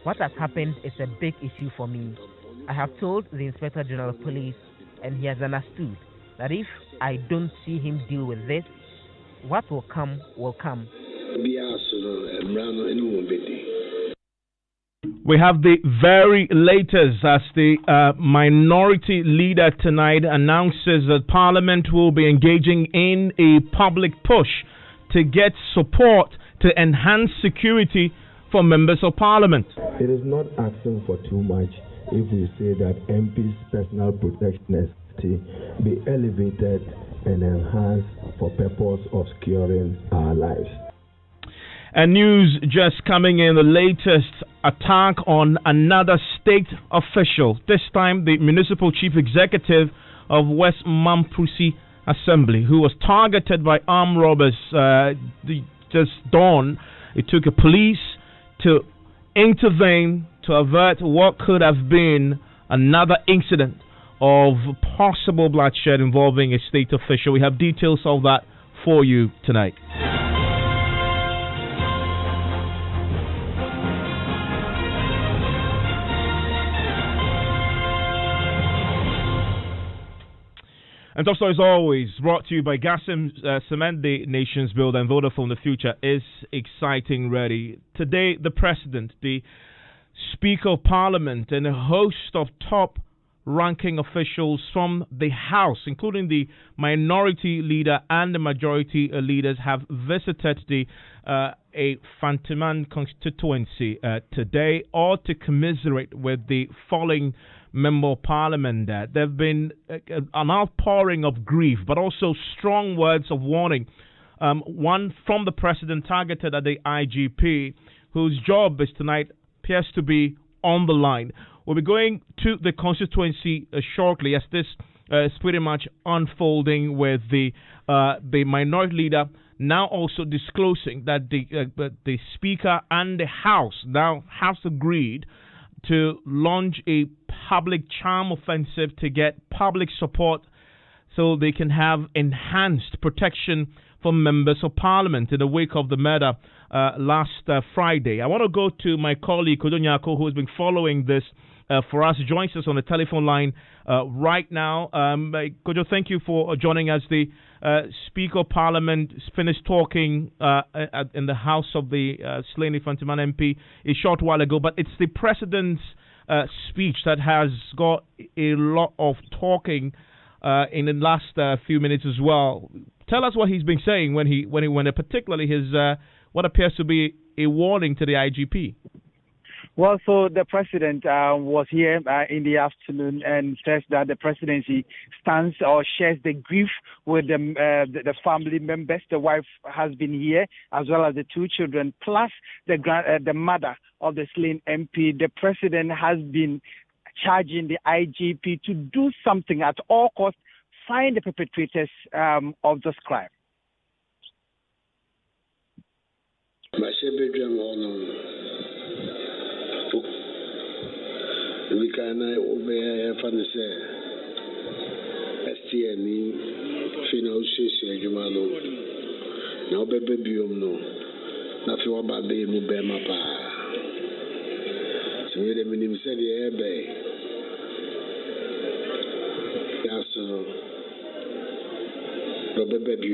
What has happened is a big issue for me. I have told the Inspector General of Police, and he has understood that if I don't see him deal with this, what will come will come. We have the very latest as the minority leader tonight announces that Parliament will be engaging in a public push to get support to enhance security for members of Parliament. It is not asking for too much if we say that MPs' personal protection be elevated and enhanced for purpose of securing our lives. And news just coming in, the latest attack on another state official, this time the municipal chief executive of West Mampusi Assembly, who was targeted by armed robbers just dawn. It took a police to intervene to avert what could have been another incident of possible bloodshed involving a state official. We have details of that for you tonight. And top story, as always, brought to you by Gasim Cement, the nation's builder, and Vodafone. The future is exciting ready. Today, the President, the Speaker of Parliament, and a host of top-ranking officials from the House, including the minority leader and the majority leaders, have visited the a Fantiman constituency today, all to commiserate with the falling Member of Parliament. There have been an outpouring of grief, but also strong words of warning. One from the President targeted at the IGP, whose job is tonight appears to be on the line. We'll be going to the constituency shortly, as this is pretty much unfolding with the minority leader now also disclosing that the Speaker and the House now has agreed to launch a public charm offensive to get public support so they can have enhanced protection for members of Parliament in the wake of the murder last Friday. I want to go to my colleague Kojo Nyako, who has been following this for us. Joins us on the telephone line right now. Kojo, thank you for joining us. The Speaker of Parliament finished talking in the House of the slain Fantiman MP a short while ago, but it's the President's speech that has got a lot of talking in the last few minutes as well. Tell us what he's been saying when he went, particularly his what appears to be a warning to the IGP. Well, so the President was here in the afternoon and says that the presidency stands or shares the grief with the family members. The wife has been here, as well as the two children, plus the mother of the slain MP. The President has been charging the IGP to do something at all costs, find the perpetrators of this crime. We can obey Fancy STN, Financial Jumano. Now, baby, no, nothing about the Mubema. So, we didn't say the air bay. That's the baby.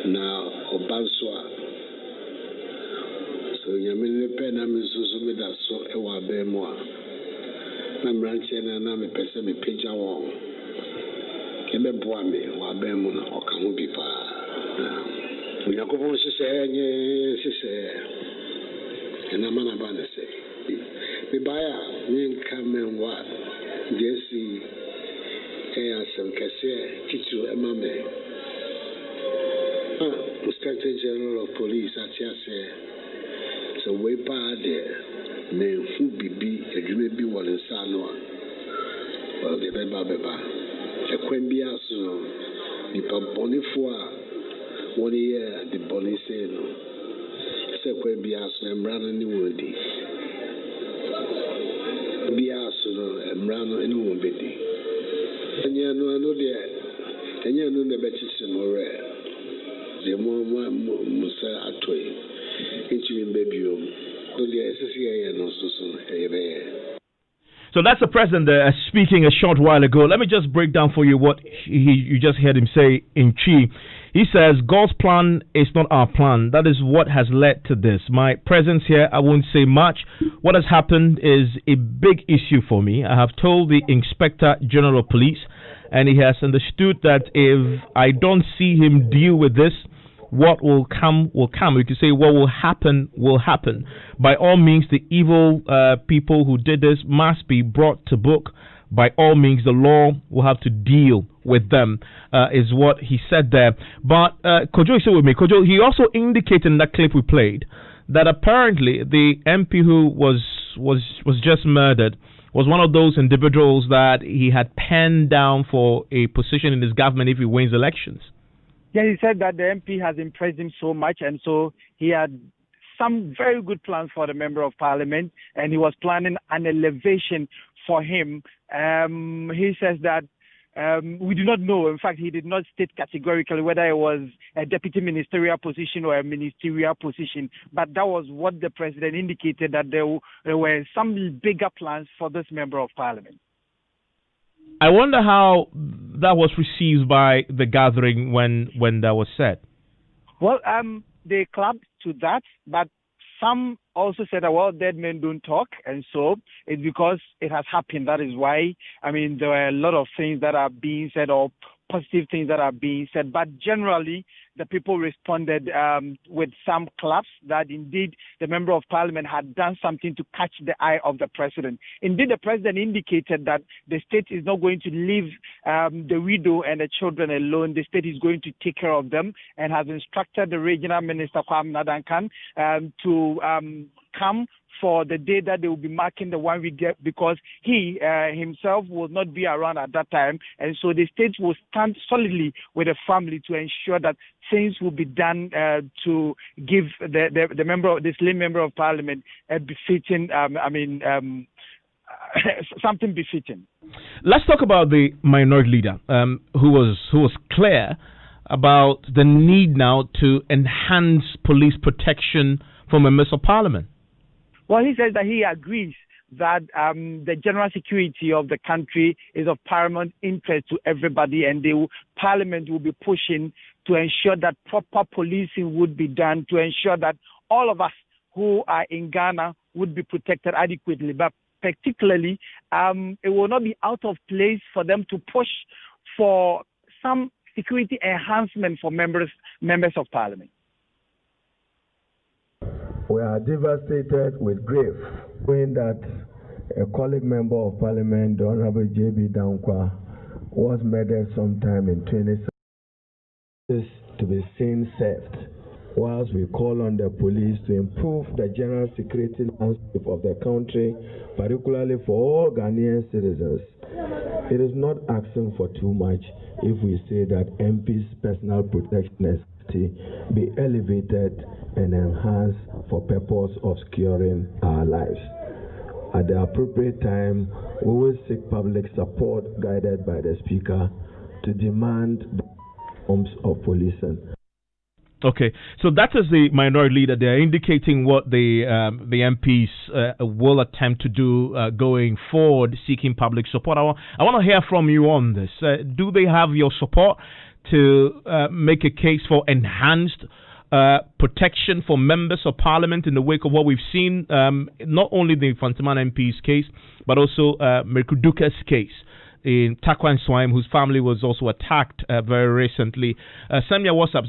Now, Obanswa. So Yamin Pen and Mrs. Mida so Ewa Bemoa. I'm ranching and I'm a person with Pija Wong. Kebe Boame, Wabemuna, or Kamubipa. We are going to say, and I'm an abandon say. The buyer, me come and what? Jesse, some cassette, Kichu, and Mame. Inspector General of Police, at Yase. So way bad there, may who be a dream be one in Sanoa. Well, the Beba, a Quembia so, the Pamponifoa, 1 year, the Bonnie say no. Say Quembia so, and Brandon Woody. Biaso, and Brandon and Woody. And you know, I know there, and you know the better more rare. the more Musa Atoy, into baby. So that's the president speaking a short while ago. Let me just break down for you what you just heard him say in Chi. He says, God's plan is not our plan. That is what has led to this. My presence here, I won't say much. What has happened is a big issue for me. I have told the Inspector General of Police, and he has understood that if I don't see him deal with this, what will come will come. We could say what will happen will happen. By all means, the evil people who did this must be brought to book. By all means, the law will have to deal with them, is what he said there. But Kojo is still with me. Kojo, he also indicated in that clip we played that apparently the MP who was just murdered was one of those individuals that he had penned down for a position in his government if he wins elections. Yeah, he said that the MP has impressed him so much, and so he had some very good plans for the Member of Parliament, and he was planning an elevation for him. He says that we do not know. In fact, he did not state categorically whether it was a deputy ministerial position or a ministerial position, but that was what the president indicated, that there were some bigger plans for this Member of Parliament. I wonder how that was received by the gathering when that was said. Well, they clapped to that, but some also said that, well, dead men don't talk, and so it's because it has happened. That is why, there are a lot of things that are being said, or positive things that are being said, but generally the people responded with some claps that indeed the Member of Parliament had done something to catch the eye of the president. Indeed, the president indicated that the state is not going to leave the widow and the children alone. The state is going to take care of them, and has instructed the regional minister, Kwame Nadankan, to come for the day that they will be marking the 1 week gap, because he himself will not be around at that time, and so the state will stand solidly with the family to ensure that things will be done to give the member, the slain Member of Parliament, a befitting, something befitting. Let's talk about the minority leader, who was clear about the need now to enhance police protection for members of Parliament. Well, he says that he agrees that the general security of the country is of paramount interest to everybody, and Parliament will be pushing to ensure that proper policing would be done, to ensure that all of us who are in Ghana would be protected adequately. But particularly, it will not be out of place for them to push for some security enhancement for members of Parliament. We are devastated with grief, knowing that a colleague Member of Parliament, the Honorable J.B. Dankwa, was murdered sometime in 2017. This to be seen saved, whilst we call on the police to improve the general security landscape of the country, particularly for all Ghanaian citizens. It is not asking for too much if we say that MP's personal protection be elevated and enhanced for purpose of securing our lives. At the appropriate time, we will seek public support guided by the Speaker to demand forms of policing. Okay, so that is the minority leader. They are indicating what the MPs will attempt to do going forward, seeking public support. I want to hear from you on this. Do they have your support to make a case for enhanced protection for members of Parliament in the wake of what we've seen, not only the Fantaman MP's case, but also Merkuduka's case in Takwan Swaim, whose family was also attacked very recently. Send me a WhatsApp,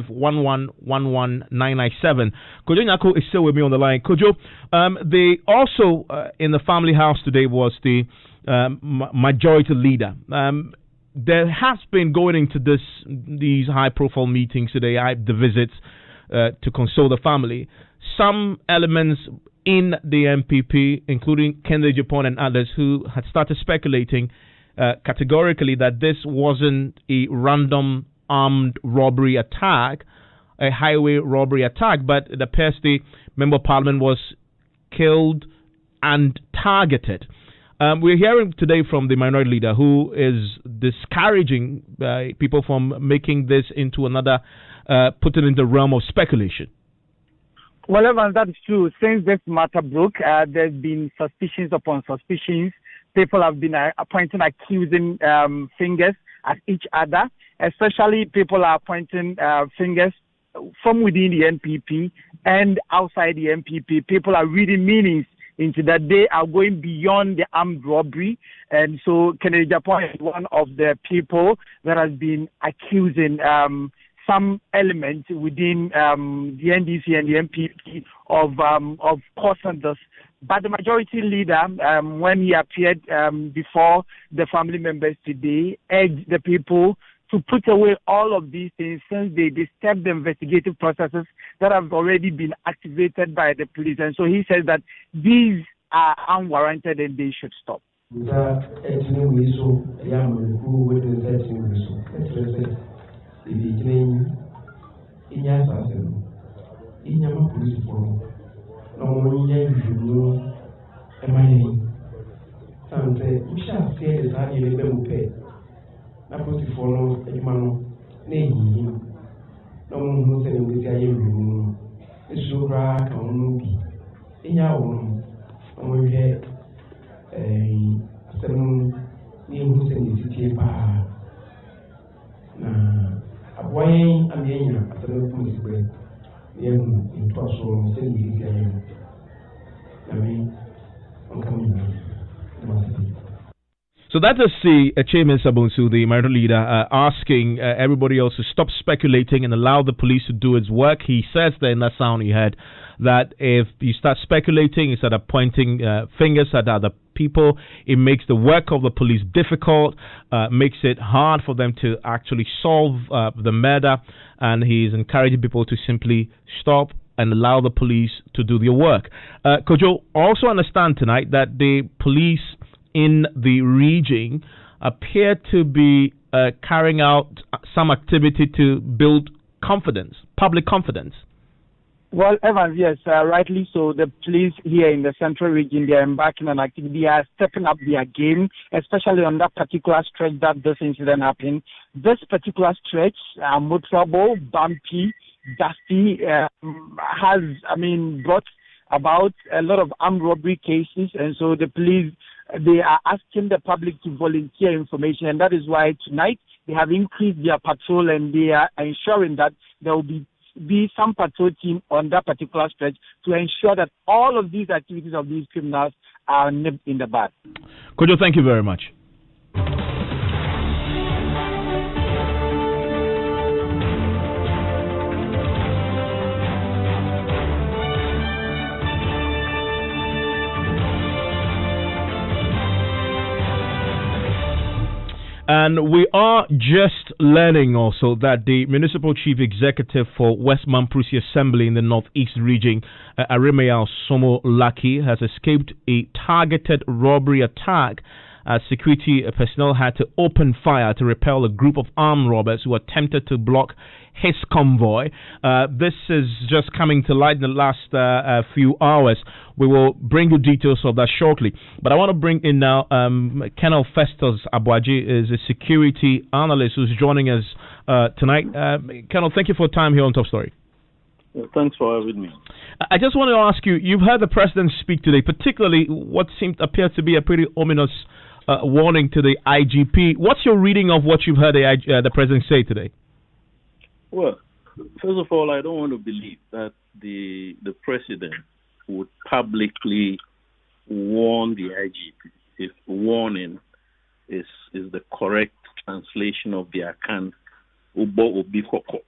055-1111-997. Kojo Nyako is still with me on the line. Kojo, they also, in the family house today, was the majority leader. There has been going into these high-profile meetings today, the visits to console the family, some elements in the MPP, including Kennedy Japon and others, who had started speculating categorically that this wasn't a random armed robbery attack, a highway robbery attack, but it appears the Member of Parliament was killed and targeted. We're hearing today from the minority leader who is discouraging people from making this into another, put it in the realm of speculation. Well, Evans, that is true. Since this matter broke, there's been suspicions upon suspicions. People have been pointing accusing fingers at each other, especially people are pointing fingers from within the NPP and outside the NPP. People are reading meanings into that. They are going beyond the armed robbery. And so Kennedy Japan is one of the people that has been accusing some elements within the NDC and the MPP of causing this. But the majority leader, when he appeared before the family members today, urged the people to put away all of these things since they disturb the investigative processes that have already been activated by the police. And so he says that these are unwarranted and they should stop. Na poti fono ejumano ne yi no mo se ni bi aye mi esura ka onu bi enya wonu mo ye asem ni hu se ni tie pa na aboyen amenya asem ko mi be ye hu into so se ni bi aye na mi on kam ni So that is Chairman Sabunsu, the minority leader, asking everybody else to stop speculating and allow the police to do its work. He says there in that sound he heard that if you start speculating, instead of pointing fingers at other people, it makes the work of the police difficult, makes it hard for them to actually solve the murder, and he's encouraging people to simply stop and allow the police to do their work. Could you also understand tonight that the police in the region appear to be carrying out some activity to build confidence, public confidence? Well, Evans, yes, rightly so. The police here in the central region, they are embarking on activity. They are stepping up their game, especially on that particular stretch that this incident happened. This particular stretch, Motrabo, bumpy, dusty, has, brought about a lot of armed robbery cases, and so the police, they are asking the public to volunteer information, and that is why tonight they have increased their patrol, and they are ensuring that there will be some patrol team on that particular stretch to ensure that all of these activities of these criminals are nipped in the bud. Kojo, thank you very much. And we are just learning also that the Municipal Chief Executive for West Mamprusi Assembly in the Northeast region, Arimea Somo Laki, has escaped a targeted robbery attack as security personnel had to open fire to repel a group of armed robbers who attempted to block his convoy. This is just coming to light in the last few hours. We will bring you details of that shortly. But I want to bring in now Colonel Festus Abuaji, is a security analyst who's joining us tonight. Colonel, thank you for your time here on Top Story. Thanks for having me. I just want to ask you, you've heard the president speak today, particularly what appears to be a pretty ominous warning to the IGP. What's your reading of what you've heard the president say today? Well, first of all, I don't want to believe that the president would publicly warn the IGP if warning is the correct translation of the Akan Ubo Obikoko.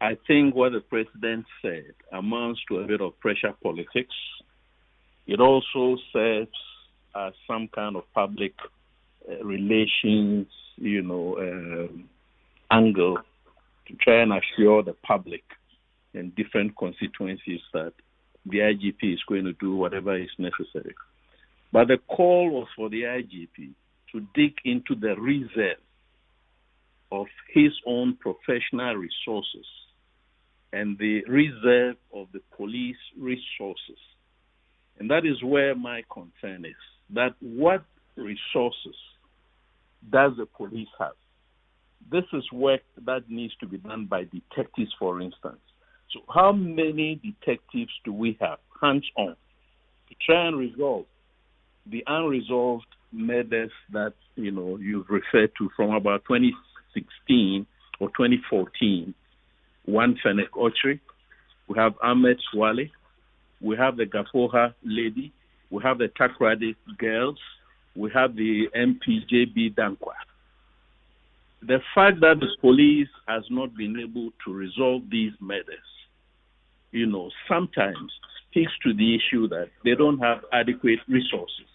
I think what the president said amounts to a bit of pressure politics. It also serves as some kind of public relations, angle to try and assure the public in different constituencies that the IGP is going to do whatever is necessary. But the call was for the IGP to dig into the reserve of his own professional resources and the reserve of the police resources. And that is where my concern is. that what resources does the police have? This is work that needs to be done by detectives, for instance. So how many detectives do we have, hands-on, to try and resolve the unresolved murders that, you've referred to from about 2016 or 2014? One Fennec Ochre, we have Ahmed Swale, we have the Gafoha lady, we have the Takrady girls, we have the MPJB Dankwa. The fact that the police has not been able to resolve these murders, sometimes speaks to the issue that they don't have adequate resources,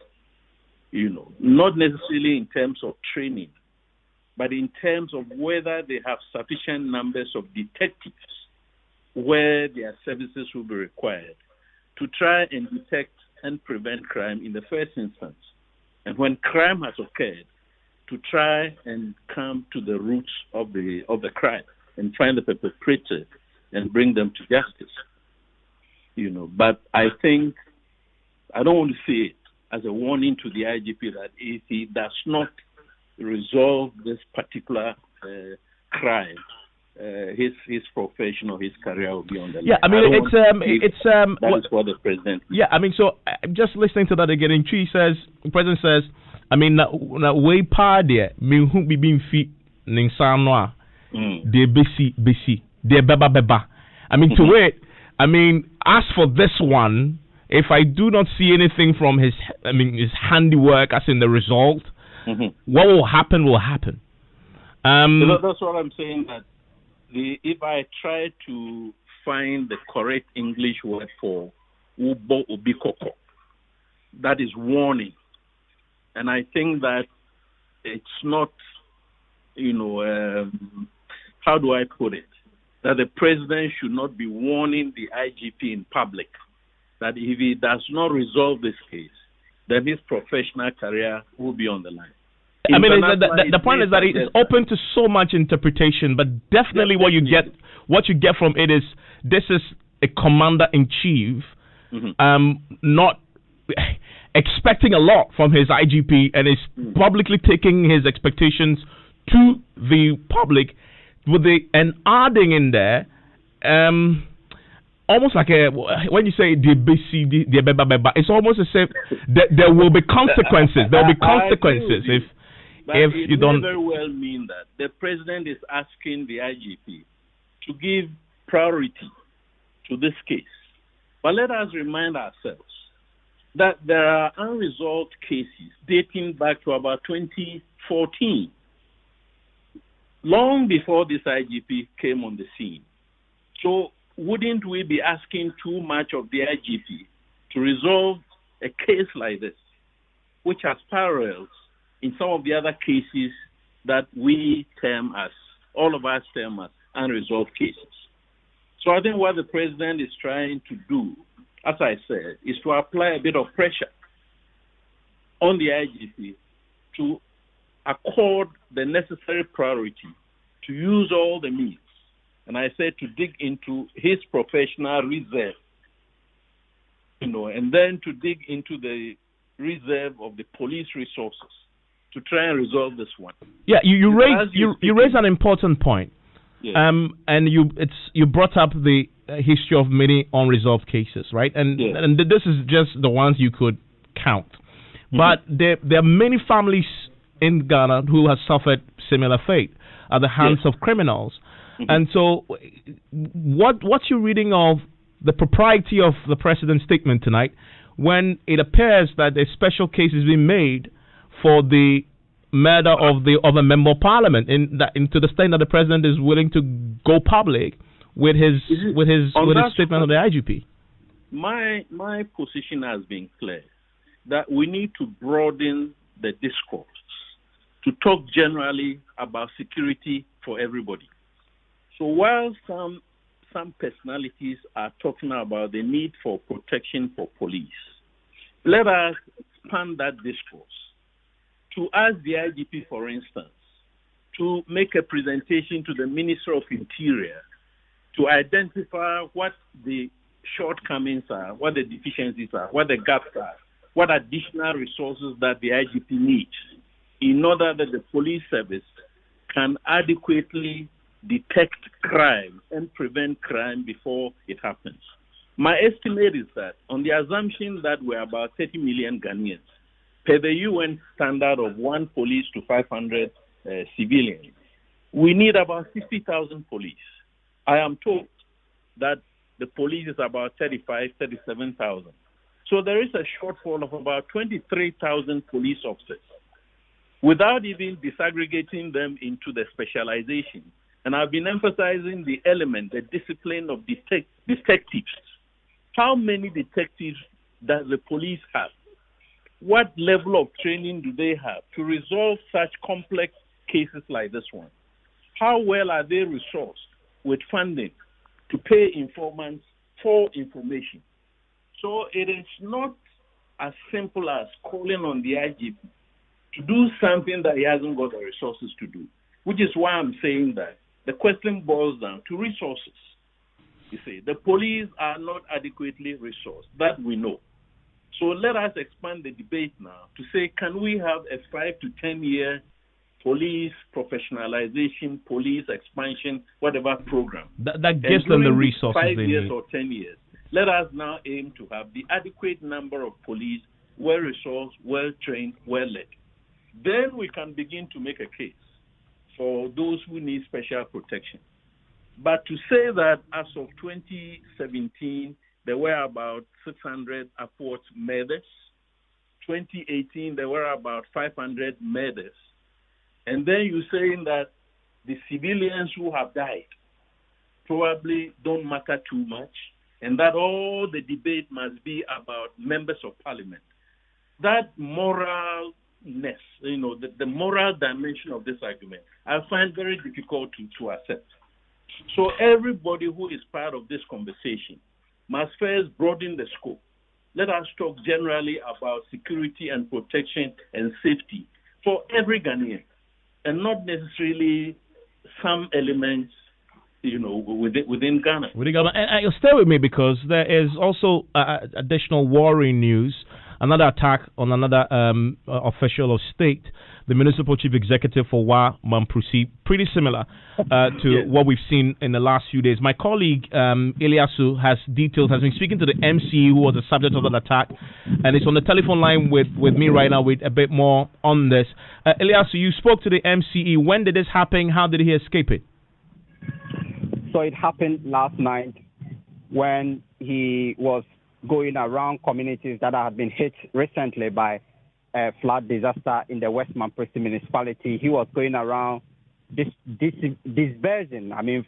not necessarily in terms of training, but in terms of whether they have sufficient numbers of detectives where their services will be required to try and detect and prevent crime in the first instance. And when crime has occurred, to try and come to the roots of the crime and find the perpetrators and bring them to justice. But I think I don't want to see it as a warning to the IGP that if he does not resolve this particular crime, his profession or his career will be on the line. Yeah, I mean, that is what the president. Yeah, I mean, so just listening to that again. The president says, I mean, na way pa there, me who be being fit ning sanwa, de besi, de beba. I mean, to it. I mean, as for this one, if I do not see anything from his handiwork as in the result, what will happen will happen. So that's what I'm saying. That if I try to find the correct English word for ubo ubikoko, that is warning. And I think that it's not, how do I put it? That the president should not be warning the IGP in public that if he does not resolve this case, then his professional career will be on the line. I mean, the point is that it's open to so much interpretation, but definitely what you get from it is this is a commander-in-chief, not expecting a lot from his IGP and is publicly taking his expectations to the public and adding in there almost like when you say it's almost the same. There will be consequences. There will be consequences if you don't. It may very well mean that the president is asking the IGP to give priority to this case. But let us remind ourselves that there are unresolved cases dating back to about 2014, long before this IGP came on the scene. So wouldn't we be asking too much of the IGP to resolve a case like this, which has parallels in some of the other cases that all of us term as unresolved cases? So I think what the president is trying to do, as I said, is to apply a bit of pressure on the IGP to accord the necessary priority, to use all the means, and I said to dig into his professional reserve, and then to dig into the reserve of the police resources to try and resolve this one. Yeah, you raise an important point. Yes. And you brought up the history of many unresolved cases, right? And this is just the ones you could count. But there are many families in Ghana who have suffered similar fate at the hands of criminals. And so what's your reading of the propriety of the president's statement tonight when it appears that a special case is being made for the murder of a member of parliament, to the extent that the president is willing to go public with his statement of the IGP? My position has been clear that we need to broaden the discourse to talk generally about security for everybody. So while some personalities are talking about the need for protection for police, let us expand that discourse to ask the IGP, for instance, to make a presentation to the Minister of Interior to identify what the shortcomings are, what the deficiencies are, what the gaps are, what additional resources that the IGP needs in order that the police service can adequately detect crime and prevent crime before it happens. My estimate is that on the assumption that we're about 30 million Ghanaians, per the UN standard of 1 police to 500 civilians, we need about 60,000 police. I am told that the police is about 37,000. So there is a shortfall of about 23,000 police officers without even disaggregating them into the specialization. And I've been emphasizing the element, the discipline of detectives. How many detectives does the police have? What level of training do they have to resolve such complex cases like this one? How well are they resourced with funding to pay informants for information? So it is not as simple as calling on the IGP to do something that he hasn't got the resources to do, which is why I'm saying that the question boils down to resources. You see, the police are not adequately resourced. That we know. So let us expand the debate now to say, can we have a 5 to 10 year police professionalization, police expansion, whatever program that gives them the resources 5 they years need. or 10 years? Let us now aim to have the adequate number of police, well-resourced, well-trained, well-led. Then we can begin to make a case for those who need special protection. But to say that as of 2017, there were about 600 upwards murders. 2018, there were about 500 murders. And then you're saying that the civilians who have died probably don't matter too much, and that all the debate must be about members of parliament. That moralness, the moral dimension of this argument, I find very difficult to accept. So everybody who is part of this conversation must first broaden the scope. Let us talk generally about security and protection and safety for every Ghanaian, and not necessarily some elements, within Ghana. And you'll stay with me because there is also additional worrying news. Another attack on another official of state, the municipal chief executive for Wa Mamprusi, pretty similar to what we've seen in the last few days. My colleague Eliasu has been speaking to the MCE who was the subject of that attack, and it's on the telephone line with me right now with a bit more on this. Eliasu, you spoke to the MCE. When did this happen? How did he escape it? So it happened last night when he was going around communities that have been hit recently by a flood disaster in the West Mamprusi municipality. He was going around disbursing,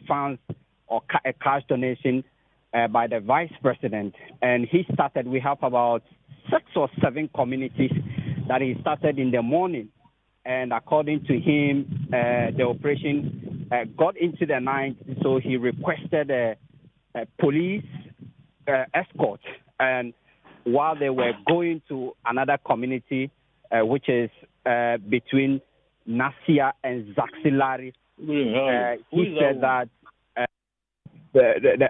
funds or a cash donation by the vice president. And we have about 6 or 7 communities that he started in the morning. And according to him, the operation got into the night, so he requested a police escort. And while they were going to another community, which is between Nasia and Zaxilari, he said that the